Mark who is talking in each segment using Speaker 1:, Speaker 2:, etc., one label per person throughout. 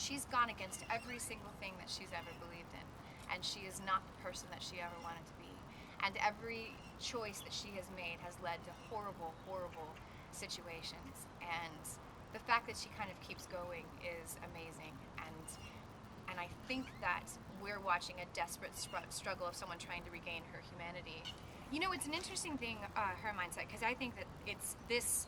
Speaker 1: she's gone against every single thing that she's ever believed in, and she is not the person that she ever wanted to be. And every choice that she has made has led to horrible, horrible situations. And the fact that she kind of keeps going is amazing. And I think that we're watching a desperate struggle of someone trying to regain her humanity. You know, it's an interesting thing, her mindset, because I think that this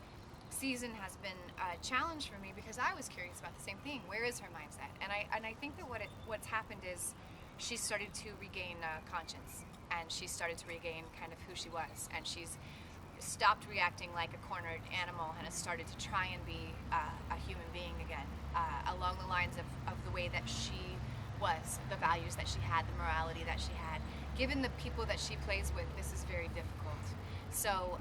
Speaker 1: season has been a challenge for me because I was curious about the same thing. Where is her mindset? And I think that what's happened is she's started to regain conscience, and she's started to regain kind of who she was, and she's stopped reacting like a cornered animal and has started to try and be a human being again, along the lines of the way that she was, the values that she had, the morality that she had. Given the people that she plays with, this is very difficult. So,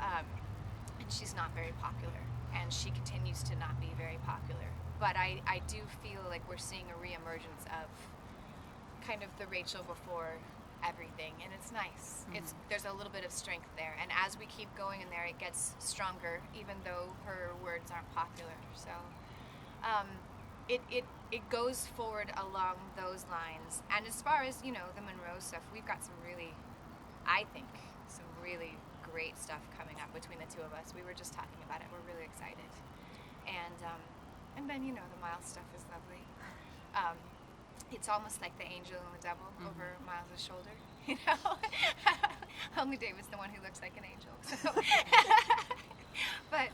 Speaker 1: and she's not very popular, and she continues to not be very popular. But I do feel like we're seeing a reemergence of kind of the Rachel before everything, and it's nice. There's a little bit of strength there, and as we keep going in there, it gets stronger, even though her words aren't popular. So it goes forward along those lines. And as far as, you know, the Monroe stuff, we've got some really, I think, some really great stuff coming up between the two of us. We were just talking about it. We're really excited. And then, you know, the Miles stuff is lovely. It's almost like the angel and the devil over Miles' shoulder, you know? Only David's the one who looks like an angel. So. but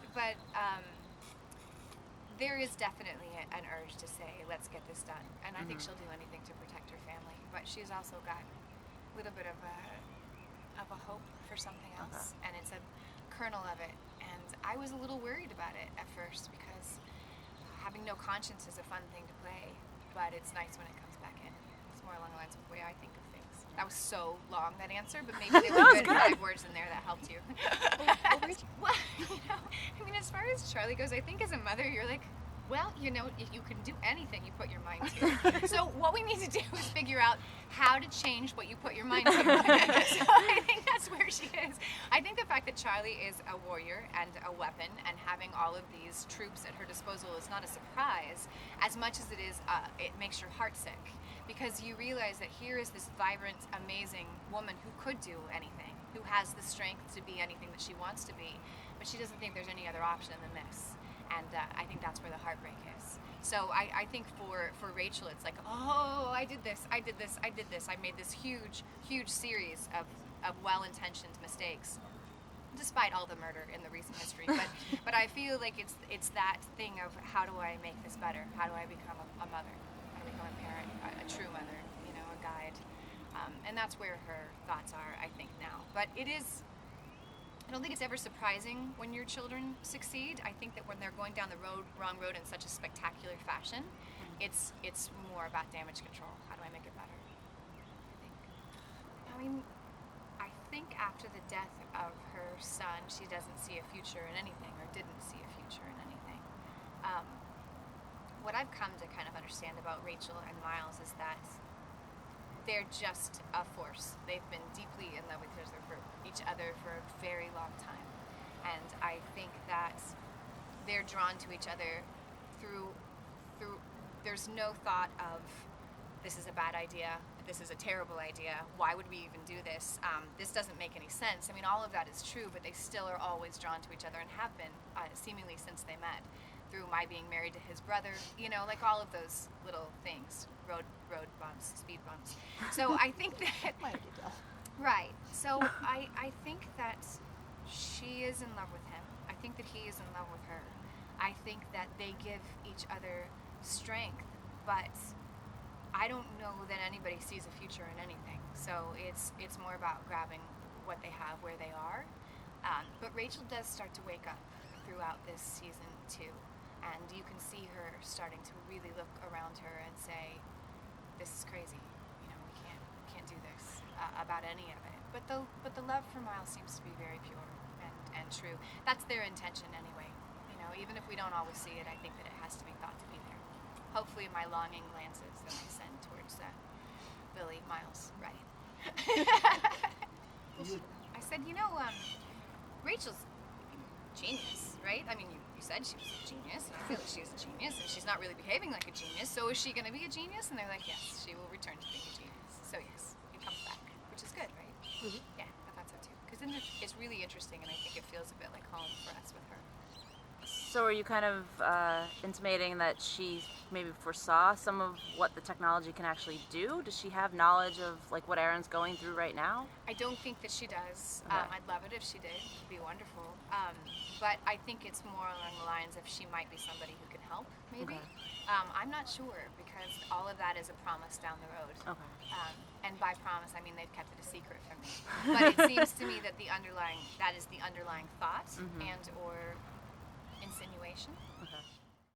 Speaker 1: there is definitely an urge to say, let's get this done. And I think she'll do anything to protect her family. But she's also got a little bit of a hope for something else. And it's a kernel of it. And I was a little worried about it at first because having no conscience is a fun thing to play. But it's nice when it comes back in. It's more along the lines of the way I think of things. That was so long, that answer, but maybe there were good 5 words in there that helped you. Well, you know, I mean, as far as Charlie goes, I think as a mother, you're like, well, you know, if you can do anything you put your mind to. So what we need to do is figure out how to change what you put your mind to. So I think that's where she is. I think the fact that Charlie is a warrior and a weapon and having all of these troops at her disposal is not a surprise as much as it is, it makes your heart sick. Because you realize that here is this vibrant, amazing woman who could do anything, who has the strength to be anything that she wants to be, but she doesn't think there's any other option than this. And I think that's where the heartbreak is. So I think for Rachel, it's like, oh, I did this, I made this huge series of well-intentioned mistakes, despite all the murder in the recent history. But I feel like it's that thing of, how do I make this better? How do I become a mother? How do I become a parent, a true mother, you know, a guide? And that's where her thoughts are, I think, now. But it is, I don't think it's ever surprising when your children succeed. I think that when they're going down the wrong road in such a spectacular fashion, it's more about damage control. How do I make it better? I think after the death of her son, she doesn't see a future in anything, or didn't see a future in anything. What I've come to kind of understand about Rachel and Miles is that they're just a force. They've been deeply in love with each other for a very long time. And I think that they're drawn to each other through there's no thought of, this is a bad idea, this is a terrible idea, why would we even do this? This doesn't make any sense. I mean, all of that is true, but they still are always drawn to each other and have been, seemingly since they met. Through my being married to his brother, you know, like all of those little things, road bumps, speed bumps. So I think that, right, so I think that she is in love with him. I think that he is in love with her. I think that they give each other strength, but I don't know that anybody sees a future in anything. So it's more about grabbing what they have where they are. But Rachel does start to wake up throughout this season too. And you can see her starting to really look around her and say, this is crazy. You know, we can't do this about any of it. But the love for Miles seems to be very pure and true. That's their intention anyway. You know, even if we don't always see it, I think that it has to be thought to be there. Hopefully my longing glances that I send towards Billy, Miles, right. I said, you know, Rachel's genius, right? I mean, you said she was a genius, and I feel like she was a genius, and she's not really behaving like a genius, so is she going to be a genius? And they're like, yes, she will return to being a genius. So yes, it comes back, which is good, right?
Speaker 2: Mm-hmm.
Speaker 1: Yeah, I thought so too. Because then it's really interesting, and I think it feels a bit like home for us with her.
Speaker 2: So are you kind of intimating that she maybe foresaw some of what the technology can actually do? Does she have knowledge of like what Erin's going through right now?
Speaker 1: I don't think that she does.
Speaker 2: Okay.
Speaker 1: I'd love it if she did. It'd be wonderful. But I think it's more along the lines of she might be somebody who can help, maybe.
Speaker 2: Okay.
Speaker 1: I'm not sure, because all of that is a promise down the road.
Speaker 2: Okay.
Speaker 1: And by promise, I mean they've kept it a secret from me. But it seems to me that that is the underlying thought and or insinuation.